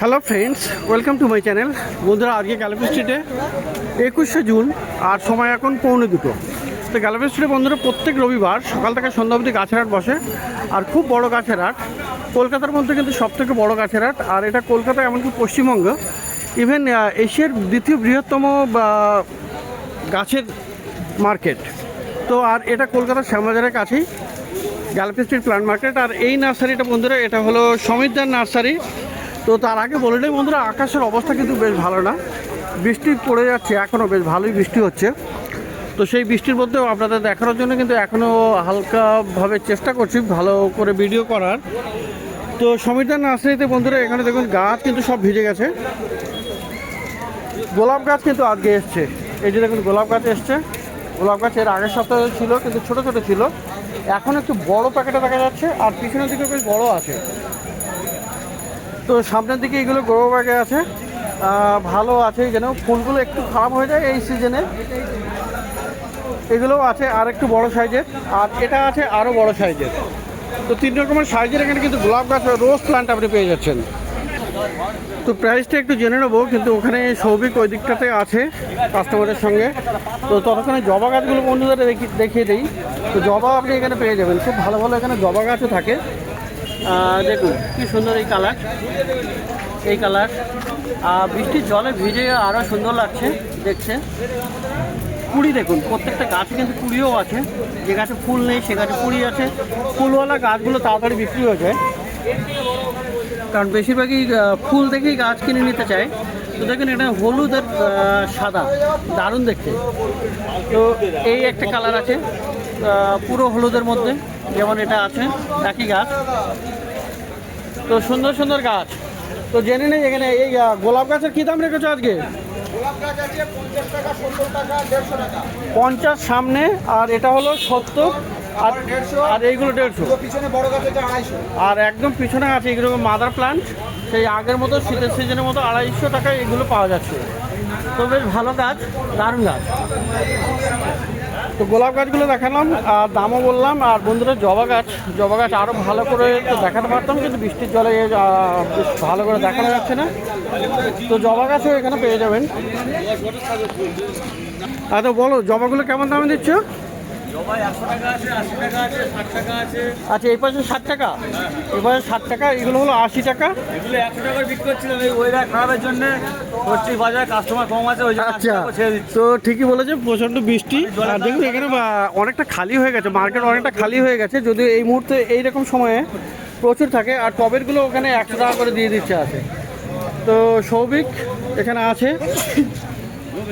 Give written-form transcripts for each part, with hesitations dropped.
Hello friends, welcome to my channel. বন্ধুরা, আজকে গ্যালাপি স্ট্রিটে 21শে জুন আর সময় এখন 1:45। তো গ্যালাপি স্ট্রিটে বন্ধুরা প্রত্যেক রবিবার সকাল থেকে সন্ধ্যা অবধি গাছের হাট বসে, আর খুব বড় গাছের হাট। কলকাতার মধ্যে কিন্তু সবথেকে বড় গাছের হাট, আর এটা কলকাতা এমনকি পশ্চিমবঙ্গ, ইভেন এশিয়ার দ্বিতীয় বৃহত্তম গাছের মার্কেট। তো আর এটা কলকাতার শ্যামবাজারের কাছেই গ্যালাপি স্ট্রিট প্ল্যান্ট মার্কেট। আর এই নার্সারিটা বন্ধুরা, এটা হলো সমীরদার নার্সারি। তো তার আগে বলে নেই বন্ধুরা, আকাশের অবস্থা কিন্তু বেশ ভালো না, বৃষ্টি পড়ে যাচ্ছে, এখনও বেশ ভালোই বৃষ্টি হচ্ছে। তো সেই বৃষ্টির মধ্যেও আপনাদের দেখানোর জন্য কিন্তু এখনও হালকাভাবে চেষ্টা করছি ভালো করে ভিডিও করার। তো সমীরদার নার্সারিতে বন্ধুরা এখানে দেখুন গাছ কিন্তু সব ভিজে গেছে। গোলাপ গাছ কিন্তু আজকে এসছে, এই যে দেখুন গোলাপ গাছ এসছে। গোলাপ গাছ এর আগের সপ্তাহে ছিল কিন্তু ছোটো ছোটো ছিল, এখন একটু বড় প্যাকেটে দেখা যাচ্ছে, আর পিছনের দিকে বেশ বড় আছে। তো সামনের দিকে এগুলো গ্রো ব্যাগে আছে, ভালো আছে। এখানেও ফুলগুলো একটু খারাপ হয়ে যায় এই সিজনে, এগুলোও আছে আর একটু বড় সাইজের, আর এটা আছে আরও বড় সাইজের। তো 3 রকমের সাইজের এখানে কিন্তু গোলাপ গাছ রোজ প্ল্যান্ট আপনি পেয়ে যাচ্ছেন। তো প্রাইসটা একটু জেনে নেবো, কিন্তু ওখানে সৌভিক ওই দিকটাতে আছে কাস্টমারের সঙ্গে। তো ততক্ষণে জবা গাছগুলো বন্ধুদের দেখিয়ে দিই। তো জবা আপনি এখানে পেয়ে যাবেন, খুব ভালো ভালো এখানে জবা গাছও থাকে। দেখুন কি সুন্দর এই কালার, এই কালার বৃষ্টির জলে ভিজে আরও সুন্দর লাগছে দেখছে। কুড়ি দেখুন, প্রত্যেকটা গাছে কিন্তু কুড়িও আছে, যে গাছে ফুল নেই সে গাছে কুড়ি আছে। ফুলওয়ালা গাছগুলো তাড়াতাড়ি বিক্রি হয়ে যায়, কারণ বেশিরভাগই ফুল দেখেই গাছ কিনে নিতে চায়। তো দেখুন এটা হলুদ আর সাদা, দারুণ দেখতে। তো এই একটা কালার আছে পুরো হলুদের মধ্যে, যেমন এটা আছে একই গাছ। তো সুন্দর সুন্দর গাছ। তো জেনে নেই এখানে এই গোলাপ গাছের কী দাম রেখেছো আজকে? 50 সামনে, আর এটা হলো 70, আর এইগুলো 150। আর একদম পিছনে আছে এগুলো মাদার প্লান্ট, সেই আগের মতো শীতের সিজনের মতো 250 টাকায় এগুলো পাওয়া যাচ্ছে। তো বেশ ভালো গাছ, দারুণ গাছ। তো গোলাপ গাছগুলো দেখালাম আর দামও বললাম। আর বন্ধুরা জবা গাছ আরও ভালো করে দেখাতে পারতাম, কিন্তু বৃষ্টির জলে বেশ ভালো করে দেখানো যাচ্ছে না। তো জবা গাছও এখানে পেয়ে যাবেন। তো বলো জবাগুলো কেমন দামে দিচ্ছ? আচ্ছা, এই পাশে 60 টাকা, এই পাশে 60 টাকা, এগুলো হলো 80 টাকা। এগুলো 100 টাকা বিক্রি করছিলাম, এই ওয়েদার খারাপের জন্য হচ্ছে বাজারে কাস্টমার কম আছে, ওই জন্য আচ্ছা, তো ঠিকই বলেছে, প্রচণ্ড বৃষ্টি। আর দেখুন এখানে অনেকটা খালি হয়ে গেছে, মার্কেট অনেকটা খালি হয়ে গেছে, যদিও এই মুহূর্তে এইরকম সময়ে প্রচুর থাকে। আর টবেরগুলো ওখানে 100 টাকা করে দিয়ে দিচ্ছে আছে। তো সৌভিক এখানে আছে,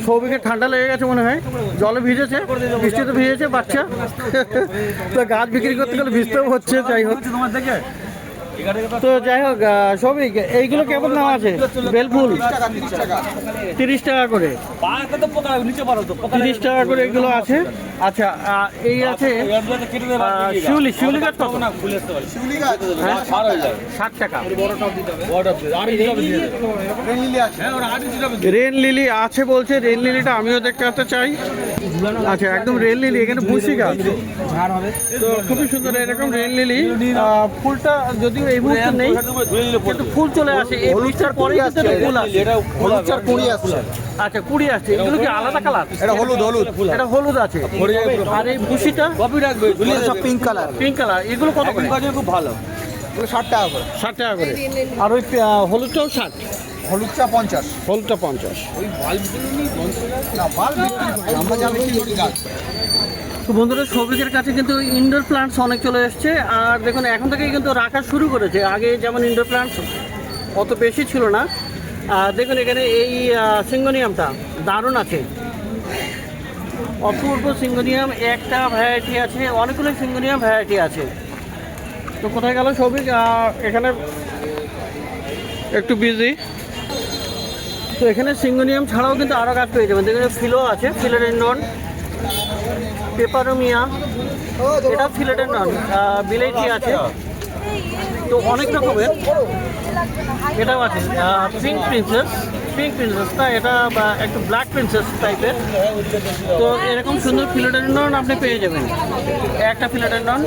সৌভিকের ঠান্ডা লেগে গেছে মনে হয়, জলে ভিজেছে, বৃষ্টিতে ভিজেছে বাচ্চা। তো গাছ বিক্রি করতে গেলে ভিজতেও হচ্ছে, যাই হোক। তো যাই হোক সৌভিক, এইগুলো কেমন দাম আছে? বেলফুল 30 টাকা করে, 30 টাকা করে এগুলো আছে। আচ্ছা, এই আছে শিউলি গাছ কত? 60 টাকা। রেন লিলি আছে বলছে, রেন লিলিটা আমিও দেখতে চাই। আচ্ছা, একদম রেন লিলি, এখানে ভুসি গাছ। তো খুবই সুন্দর এরকম রেন লিলি। ফুলটা যদিও এই মুহূর্তে নেই, কিন্তু ফুল চলে আসে এই বৃষ্টির পরেই কিন্তু ফুল আসে। আচ্ছা, কুড়ি আসছে। এগুলো কি আলাদা কালার? এটা হলুদ, এটা হলুদ আছে। আর এই ভুসিটা পিঙ্ক কালার। এগুলো কত করে? খুব ভালো, 60 টাকা করে। 60 টাকা করে। আর ওই হলুদটাও 60? হলুদটা 50। হলুদটা 50। ওই বাল্বগুলো নিয়ে আমরা যা বিক্রি করি গাছ। তো বন্ধুরা, সৌভিকের কাছে কিন্তু ইনডোর প্লান্টস অনেক চলে এসছে। আর দেখুন এখন থেকেই কিন্তু রাখা শুরু করেছে, আগে যেমন ইনডোর প্লান্টস অত বেশি ছিল না। দেখুন এখানে এই সিঙ্গোনিয়ামটা দারুণ আছে, অপূর্ব সিঙ্গোনিয়াম একটা ভ্যারাইটি আছে, অনেকগুলো সিঙ্গোনিয়াম ভ্যারাইটি আছে। তো কোথায় গেল সৌভিক? এখানে একটু বিজি। তো এখানে সিঙ্গোনিয়াম ছাড়াও কিন্তু আরও গাছ পেয়ে যাবেন। দেখুন ফিলো আছে, ফিলোডেন্ড্রন, পেপারোমিয়া, এটা ফিলোডেন্ড্রন, বিলেতি আছে। তো অনেক রকমের এটাও আছে পিঙ্ক প্রিন্সেস, না এটা বা একটু ব্ল্যাক প্রিন্সেস টাইপের। তো এরকম সুন্দর ফিলোডেন্ড্রন আপনি পেয়ে যাবেন, একটা ফিলোডেন্ড্রন।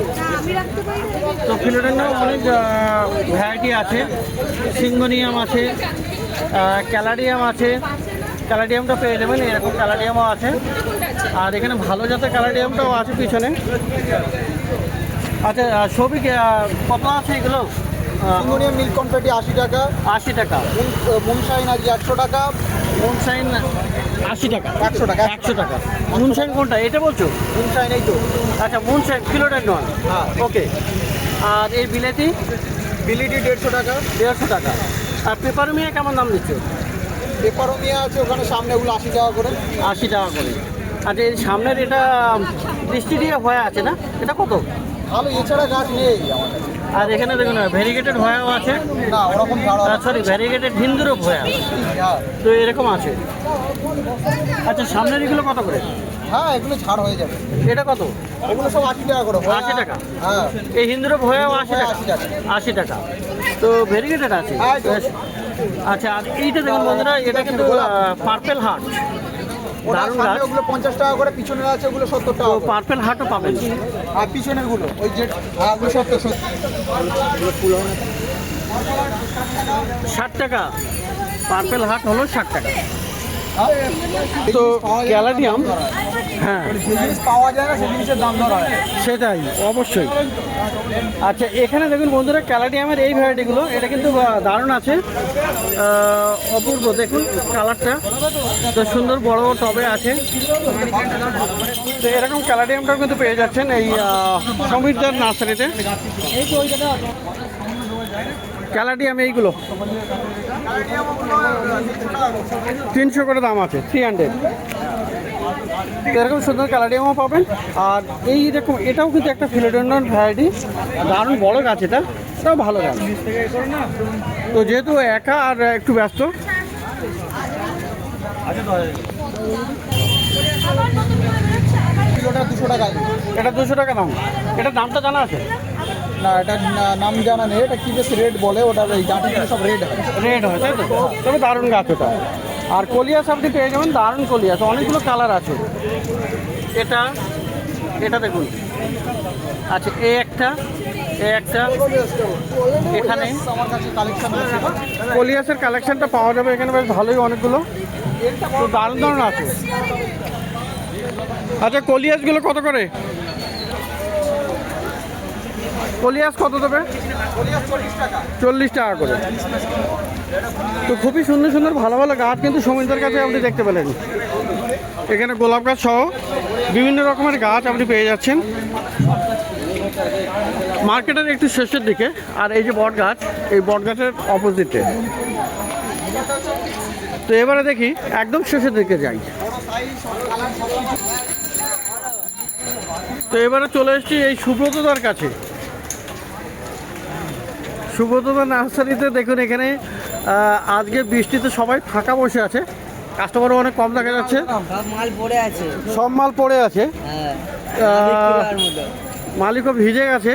তো ফিলোডেন্ড্রন অনেক ভ্যারাইটি আছে, সিঙ্গোনিয়াম আছে, ক্যালাডিয়াম আছে, ক্যালাডিয়ামটা পেয়ে যাবেন, এরকম ক্যালাডিয়ামও আছে। আর এখানে ভালো জাতের ক্যালাডিয়ামটাও আছে পিছনে। আচ্ছা সবই কত আছে এগুলো? সিঙ্গোনিয়াম মিল্ক কনফেটি 80 টাকা, 80 টাকা। মুনশাইন আজকে 100 টাকা, মুনশাইন 80 টাকা, 100 টাকা, 100 টাকা। মুনশাইন কোনটা এটা বলছো? মুনশাইন এই তো। আচ্ছা মুনশাইন ফিলোডেন্ড্রন, হ্যাঁ। ওকে। আর এই বিলেতি বিলিটি 150 টাকা, 150 টাকা। আর পেপারমিয়া কেমন দাম দিচ্ছ? পেপারোমিয়া আছে ওখানে সামনে, ওগুলো 80 টাকা করে। 80 টাকা করে। আচ্ছা এই সামনের এটা বৃষ্টি দিয়ে হয়ে আছে না, এটা কত? ভালো, এছাড়া গাছ নেই আমার কাছে। আর এখানে দেখুন ভ্যারিগেটেড ভয়াও আছে, না ওরকম ঝাড় হবে না। সরি ভ্যারিগেটেড হিন্দুরও ভয়া, হ্যাঁ। তো এরকম আছে। আচ্ছা সামনের এগুলো কত করে? হ্যাঁ এগুলো ছাড় হয়ে যাবে। এটা কত? ওগুলো সব 80 টাকা করে। 80 টাকা। হ্যাঁ। এই হিন্দুরও ভয়াও 80 টাকা, 80 টাকা। 80 টাকা। তো ভ্যারিগেটেড আছে। হ্যাঁ, তো। আচ্ছা আর এইটা দেখুন বন্ধুরা, এটা কিন্তু পার্পেল হার্ট, ওটা দারুণ সামনে গাছ। ওগুলো 50 টাকা করে, পিছনের আছে ওগুলো 70 টাকা করে। পার্পেল হার্টও পাবেন। আর পিছনের গুলো ওই যে ওগুলো 70 60 টাকা। পার্পেল হার্ট হলো 60 টাকা। তো ক্যালাডিয়াম, হ্যাঁ যে জিনিস পাওয়া যায় না সেই জিনিসের দাম ধরা হয়। সেটাই অবশ্যই। আচ্ছা এখানে দেখুন বন্ধুরা ক্যালাডিয়ামের এই ভ্যারাইটিগুলো, এটা কিন্তু দারুণ আছে, অপূর্ব। দেখুন কালারটা তো সুন্দর, বড় টবে আছে। তো এরকম ক্যালাডিয়ামটাও কিন্তু পেয়ে যাচ্ছেন এই সমীরদার নার্সারিতে। ক্যালাডিয়াম এইগুলো 300 করে দাম আছে, 300। এরকম সুন্দর ক্যালাডিয়ামও পাবেন। আর এই রকম এটাও কিন্তু একটা ফিলোডেন্ড্রন ভ্যারাইটি, দারুণ বড় গাছ, এটাও ভালো গাছ। তো যেহেতু একা আর একটু ব্যস্ত, কিলোটা 200 টাকা। এটা 200 টাকা দাম। এটার দামটা জানা আছে? না এটা নাম জানা নেই, এটা কি বেশ রেড বলে, ওটা এই জাতিগুলো সব রেড হয়। রেড হয় তাই তো? তবে দারুণ গাছ ওটা। আর কলিয়াস আপনি পেয়ে যাবেন, দারুণ কলিয়াস, অনেকগুলো কালার আছে। এটা দেখুন, আচ্ছা এই একটা, এখানে আমার কাছে কালেকশন আছে। কলিয়াসের কালেকশনটা পাওয়া যাবে এখানে বেশ ভালোই অনেকগুলো, তো দারুণ দারুণ আছে। আচ্ছা কলিয়াসগুলো কত করে? কলিয়াস কত দেবে? 40 টাকা করে। তো খুবই সুন্দর সুন্দর ভালো ভালো গাছ কিন্তু সমীরদার কাছে আপনি দেখতে পেলেন। এখানে গোলাপ গাছ সহ বিভিন্ন রকমের গাছ আপনি পেয়ে যাচ্ছেন মার্কেটের একটু শেষের দিকে। আর এই যে বট গাছ, এই বট গাছের অপোজিটে। তো এবারে দেখি একদম শেষের দিকে যাই। তো এবারে চলে এসেছি এই সুব্রতদার কাছে। সুব্রতদার নার্সারিতে দেখুন এখানে আজকে বৃষ্টিতে সবাই ফাঁকা বসে আছে, কাস্টমারও অনেক কম দেখা যাচ্ছে। মাল পড়ে আছে, সব মাল পড়ে আছে, হ্যাঁ মালিকও ভিজে গেছে,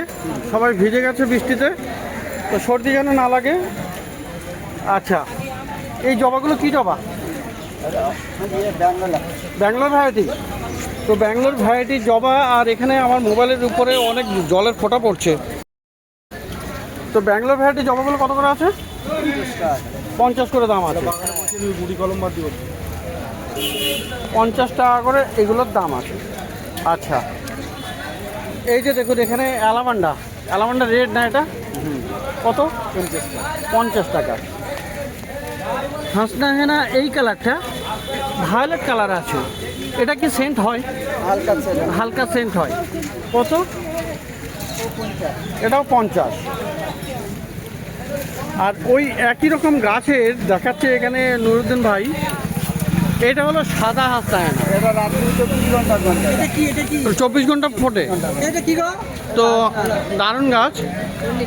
সবাই ভিজে গেছে বৃষ্টিতে, তো সর্দি যেন না লাগে। আচ্ছা এই জবাগুলো কি জবা? ব্যাঙ্গালোর ভ্যারাইটি। তো ব্যাঙ্গালোর ভ্যারাইটির জবা। আর এখানে আমার মোবাইলের উপরে অনেক জলের ফোঁটা পড়ছে। তো ব্যাঙ্গালোর ভ্যারাইটির জবাগুলো কত করে আছে? 50 করে দাম আছে। 50 টাকা করে এগুলোর দাম আছে। আচ্ছা এই যে দেখুন এখানে অ্যালামান্ডা রেড না, এটা কত? 50 টাকা। হাসনা হেনা এই কালারটা ভায়োলেট কালার আছে, এটা কি সেন্ট হয়? হালকা সেন্ট হয়। কত? এটাও 50। আর ওই একই রকম গাছের দেখাচ্ছে এখানে নুরুদ্দিন ভাই, এটা হলো সাদা হাসনা হেনা। এটা রাত্রি 24 ঘন্টা। এটা কি 24 ঘন্টা ফোটে। এটা কি গো? তো দারুণ গাছ।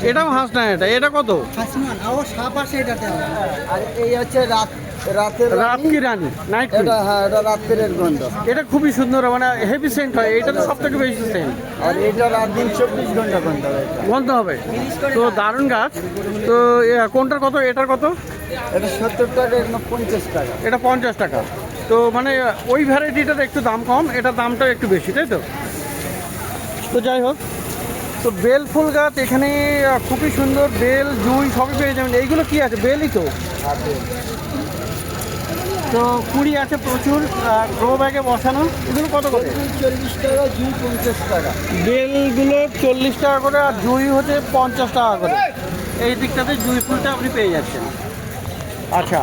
এটাও হাঁস না, এটা কত? হাসিমান ও সাপ আছে এটাতে। আর এই হচ্ছে রাতের রাত কি রানী, নাইট এটা, হ্যাঁ এটা রাত্রের গন্ধ। এটা খুবই সুন্দর, মানে হেভি সেন্ট হয়, এটা তো সব থেকে বেশি সেন্ট। আর এটা রাত দিন 24 ঘন্টা গন্ধ হবে। গন্ধ হবে। তো দারুণ গাছ। তো কোনটার কত, এটার কত? এটা 70 টাকা, এটা 50 টাকা। এটা 50 টাকা। তো মানে ওই ভ্যারাইটিটার একটু দাম কম, এটার দামটা একটু বেশি, তাই তো? তো যাই হোক, তো বেল ফুল গাছ এখানে খুবই সুন্দর, বেল জুঁই সবই পেয়ে যাবেন। এইগুলো কি আছে? বেলই তো। তো কুড়ি আছে প্রচুর, গ্রো ব্যাগে বসানো। এগুলো কত করে? 40 টাকা, জুই 50 টাকা। বেলগুলো 40 টাকা করে, আর জুঁই হচ্ছে 50 টাকা করে। এই দিকটাতে জুঁই ফুলটা আপনি পেয়ে যাচ্ছেন। আচ্ছা,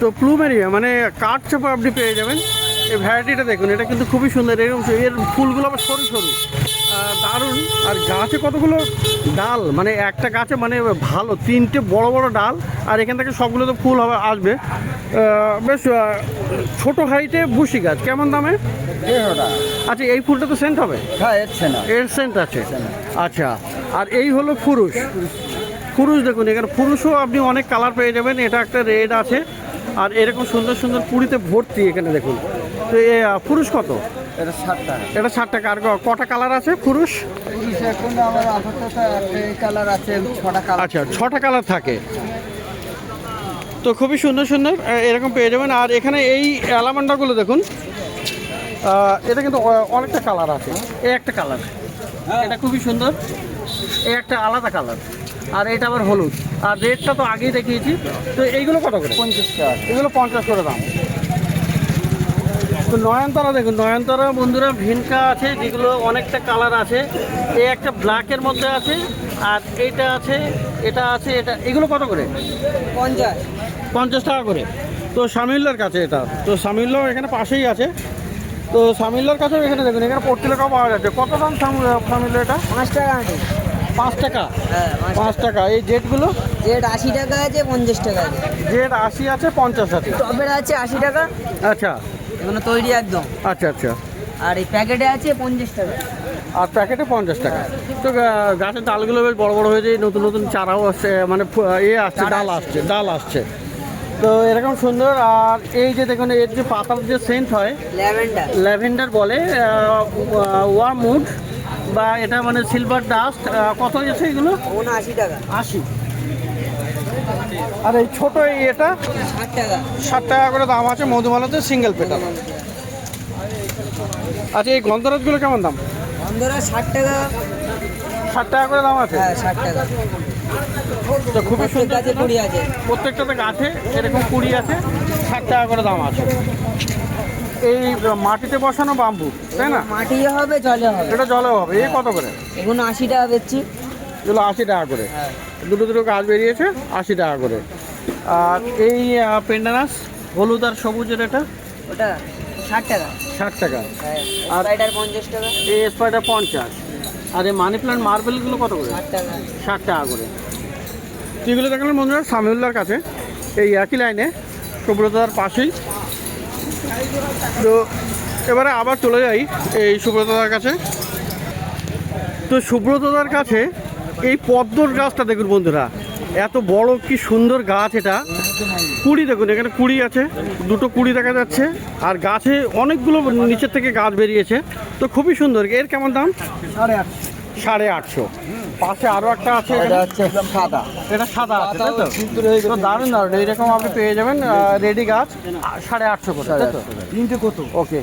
তো প্লুমেরিয়া মানে কাঠচাপা আপনি পেয়ে যাবেন। এই ভ্যারাইটিটা দেখুন, এটা কিন্তু খুবই সুন্দর। এরকম এর ফুলগুলো আবার সরু সরু, দারুণ। আর গাছে কতগুলো ডাল, মানে একটা গাছে মানে ভালো 3টে বড় বড় ডাল, আর এখান থেকে সবগুলো তো ফুল হবে, আসবে। বেশ ছোট হাইটে বুশি গাছ। কেমন দামে? 150 টাকা। আচ্ছা, এই ফুলটা তো সেন্ট হবে? হ্যাঁ এসছে না। এর সেন্ট আছে। আচ্ছা, আর এই হলো ফুরুষ। ফুরুষ দেখুন, এখানে ফুরুষও আপনি অনেক কালার পেয়ে যাবেন। এটা একটা রেড আছে, আর এরকম সুন্দর সুন্দর কুড়িতে ভর্তি এখানে দেখুন। তো এ ফুরুষ কত? এটা 60 টাকা। এটা 60 টাকা। আর কটা কালার আছে ফুরুষ? এখন আমার আপাতত একটা কালার আছে, 6টা কালার। আচ্ছা, 6টা কালার থাকে। তো খুবই সুন্দর সুন্দর এরকম পেয়ে যাবেন। আর এখানে এই অ্যালামান্ডাগুলো দেখুন, এটা কিন্তু অনেকটা কালার আছে। এই একটা কালার, এটা খুবই সুন্দর। এই একটা আলাদা কালার, আর এটা আবার হলুদ। আর রেটটা তো আগেই দেখিয়েছি। তো এইগুলো কত করে? 50 টাকা। এগুলো 50 করে দাম। তো নয়নতারা দেখুন, নয়নতারা বন্ধুরা ভিনকা আছে, যেগুলো অনেকটা কালার আছে। এই একটা ব্ল্যাকের মধ্যে আছে, আর এইটা আছে, এটা আছে, এটা। এগুলো কত করে? 50 টাকা করে। তো সামিউল্লার কাছে এটা, তো সামিউল্লাও এখানে পাশেই আছে। তো সামিউল্লার কাছেও এখানে দেখুন, এখানে 40 টাকাও পাওয়া যাচ্ছে। কত দাম সামিউল্লা এটা? 5 টাকা আনি। 5 টাকা। হ্যাঁ 5 টাকা। এই জেটগুলো? জেড 80 টাকা আছে, 50 টাকা আছে। জেট 80 আছে, 50 আছে। টবের আছে 80 টাকা, আচ্ছা এগুলো তৈরি একদম। আচ্ছা আচ্ছা। আর এই প্যাকেটে আছে 50 টাকা। আর প্যাকেটে 50 টাকা। তো গাছের ডালগুলো বেশ বড় বড় হয়েছে, নতুন নতুন চারাও আসছে, মানে আসছে, ডাল আসছে। তো এরকম সুন্দর। আর এই যে দেখুন, এর যে পাতার যে সেন্ট হয়, ল্যাভেন্ডার বলে, ওয়ার্মউড, বা এটা মানে সিলভার ডাস্ট। কত হয়েছে এগুলো? 80 টাকা। 80। আর এই ছোট এটা 60 টাকা। 60 টাকা করে দাম আছে, মধুমালাতে সিঙ্গেল পেটাল। আচ্ছা, এই গন্ধরাজগুলো কেমন দাম? বন্ধুরা 60 টাকা। 60 টাকা করে দাম আছে। হ্যাঁ 60 টাকা। তো খুবই সুন্দর গাছে কুড়ি আছে। প্রত্যেকটাতে গাছে এরকম কুড়ি আছে, 60 টাকা করে দাম আছে। এই মাটিতে বসানো বাম্বু, তাই না? মাটি হবে, জলে হবে। এটা জলেও হবে। এই কত করে? এগুলো 80 টাকা বেচছি। এগুলো 80 টাকা করে। দুটো দুটো গাছ বেরিয়েছে, 80 টাকা করে। আর এই পেন্ডানাস হলুদ আর সবুজের, এটা ওটা 60 টাকা। 60 টাকা। হ্যাঁ আর স্পাইডার 50 টাকা। এই স্পাইডার 50। আর এই মানি প্ল্যান্ট মার্বেলগুলো কত করে? 60 টাকা। 60 টাকা করে। তো এগুলো দেখলাম বন্ধুরা সামিউল্লার কাছে, এই একই লাইনে, সুব্রতদার পাশেই। তো এবারে আবার চলে যাই এই সুব্রতদার কাছে। তো সুব্রতদার কাছে এই পদ্মর গাছটা দেখুন বন্ধুরা, এত বড় কি সুন্দর গাছ। এটা কুড়ি দেখুন, এখানে কুড়ি আছে, দুটো কুড়ি দেখা যাচ্ছে। আর গাছে অনেকগুলো নিচের থেকে গাছ বেরিয়েছে। তো খুবই সুন্দর। এর কেমন দাম? 850। পাশে আরও একটা আছে, এটা হচ্ছে সাদা। এটা সাদা আছে, তাই তো? তো দারুণ দারুণ এইরকম আপনি পেয়ে যাবেন রেডি গাছ 850 করে, তাই তো? 3টে কত? ওকে।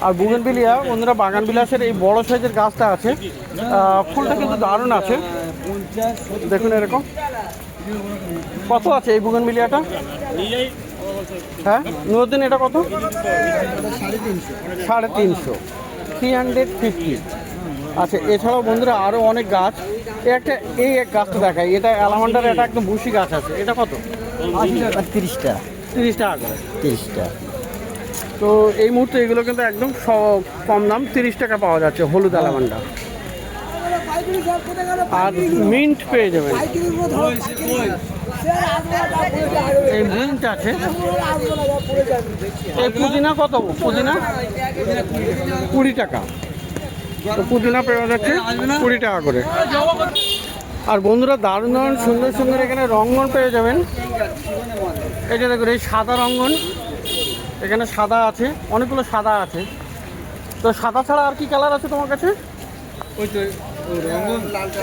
আর বুগেনভিলিয়া বন্ধুরা, বাগান বিলাসের এই বড় সাইজের গাছটা আছে, ফুলটা কিন্তু দারুণ আছে। দেখুন এরকম। কত আছে এই বুগেনভিলিয়াটা? হ্যাঁ নুরুদ্দিন, এটা কত? 350। 350। আচ্ছা, এছাড়াও বন্ধুরা আরও অনেক গাছ। এই এক গাছটা দেখাই, এটা অ্যালামান্ডার, এটা একদম বুশি গাছ আছে। এটা কত? 80 টাকা। 30 টাকা। 30 টাকা করে। 30 টাকা। তো এই মুহূর্তে এগুলো কিন্তু একদম কম দাম, 30 টাকা পাওয়া যাচ্ছে হলুদ অ্যালামান্ডা। আর মিন্ট পেয়ে যাবেন, এই মিন্ট আছে। এই পুদিনা কত? পুদিনা 20 টাকা। তো পুদিনা পেয়ে যাচ্ছে 20 টাকা করে। আর বন্ধুরা দারুণ দারুণ সুন্দর সুন্দর এখানে রঙ্গন পেয়ে যাবেন। এই যে দেখুন এই সাদা রঙ্গন, এখানে সাদা আছে, অনেকগুলো সাদা আছে। তো সাদা ছাড়া আর কি কালার আছে তোমার কাছে?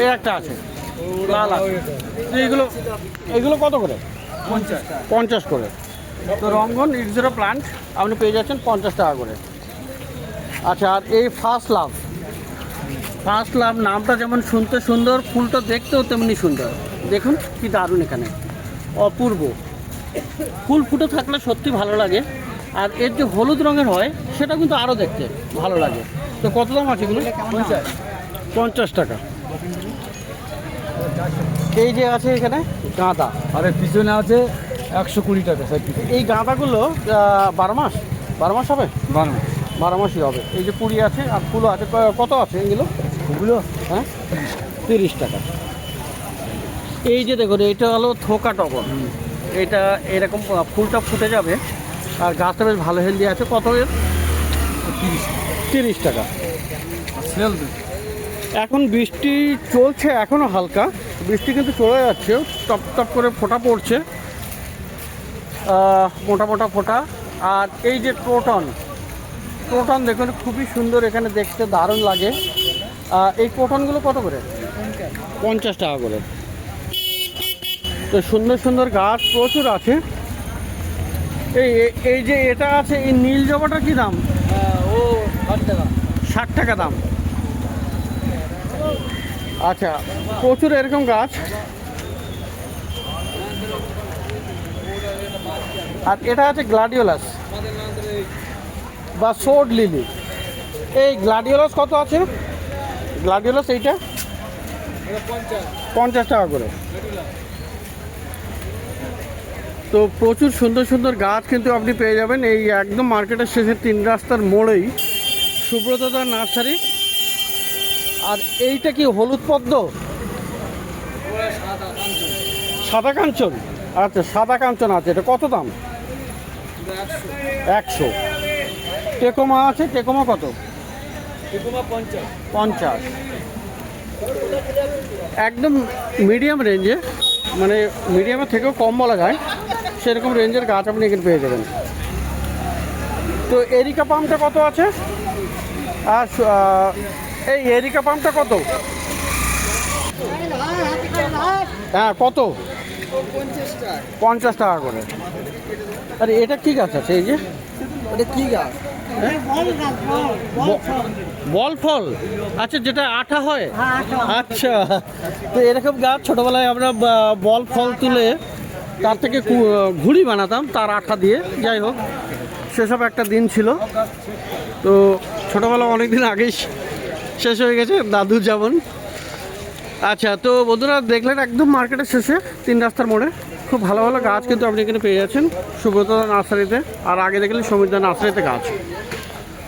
এই একটা আছে, লাল আছে। তো এইগুলো কত করে? 50 করে। তো রঙ্গন ইটজোরা প্লান্ট আপনি পেয়ে যাচ্ছেন 50 টাকা করে। আচ্ছা, আর এই ফার্স্ট লাভ নামটা যেমন শুনতে সুন্দর, ফুলটা দেখতেও তেমনি সুন্দর। দেখুন কি দারুণ, এখানে অপূর্ব ফুল ফুটে থাকলে সত্যি ভালো লাগে। আর এর যে হলুদ রঙের হয় সেটা কিন্তু আরও দেখতে ভালো লাগে। তো কত দাম আছে এগুলো? 50 টাকা। এই যে আছে এখানে গাঁদা, আরে পিছনে আছে 120 টাকা। এই গাঁদাগুলো 12 মাস হবে? 12 মাসই হবে। এই যে পুরি আছে আর ফুলও আছে। কত আছে এগুলো? হ্যাঁ, 30 টাকা। এই যে দেখুন এটা হলো থোকা টগর, এটা এরকম ফুলটা ফুটে যাবে আর গাছটা বেশ ভালো হেলদি আছে। কত এর? 30 টাকা। এখন বৃষ্টি চলছে, এখনও হালকা বৃষ্টি কিন্তু চলে যাচ্ছে, টপ টপ করে ফোঁটা পড়ছে, মোটা মোটা ফোঁটা। আর এই যে ক্রোটন দেখুন খুবই সুন্দর, এখানে দেখতে দারুণ লাগে। এই ক্রোটনগুলো কত করে? 50 টাকা করে। তো সুন্দর সুন্দর গাছ প্রচুর আছে। এই যে এটা আছে, এই নীল জবাটা কি দাম? ও 60 টাকা দাম। আচ্ছা, প্রচুর এরকম গাছ। আর এটা আছে গ্লাডিওলাস বা সোড লিলি। এই গ্লাডিওলাস কত আছে? গ্লাডিওলাস এইটা 50 টাকা করে। তো প্রচুর সুন্দর সুন্দর গাছ কিন্তু আপনি পেয়ে যাবেন এই একদম মার্কেটের শেষে 3 রাস্তার মোড়েই সুব্রতদা নার্সারি। আর এইটা কি হলুদ পদ্ম? সাদা কাঞ্চন। আচ্ছা, সাদা কাঞ্চন আছে, এটা কত দাম? 100। টেকোমা আছে, টেকোমা কত? 50। একদম মিডিয়াম রেঞ্জে, মানে মিডিয়ামের থেকেও কম বলা যায় সেরকম রেঞ্জের গাছ আপনি এখানে পেয়ে যাবেন। তো এরিকা পামটা কত আছে? আর এই এরিকা পামটা কত? হ্যাঁ, কত? 50 টাকা করে। আরে এটা কি গাছ আছে? এই যে এটা কি গাছ? বল ফল। আচ্ছা, যেটা আঠা হয়। আচ্ছা, তো এরকম গাছ ছোটোবেলায় আমরা বল ফল তুলে তার থেকে ঘুড়ি বানাতাম তার আঠা দিয়ে। যাই হোক, সেসব একটা দিন ছিল। তো ছোটোবেলা অনেক দিন আগেই শেষ হয়ে গেছে, দাদু যেমন। আচ্ছা, তো বন্ধুরা দেখলেন একদম মার্কেটের শেষে 3 রাস্তার মোড়ে খুব ভালো ভালো গাছ কিন্তু আপনি এখানে পেয়ে যাচ্ছেন সুব্রতদা নার্সারিতে। আর আগে দেখলেন সমীরদা নার্সারিতে গাছ।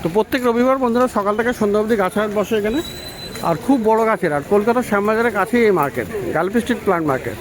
তো প্রত্যেক রবিবার বন্ধুরা সকাল থেকে সন্ধ্যা অবধি গাছ হাট বসে এখানে। আর খুব বড় গাছের, আর কলকাতার শ্যামবাজারের কাছেই এই মার্কেট, গালপি স্ট্রিট প্লান্ট মার্কেট।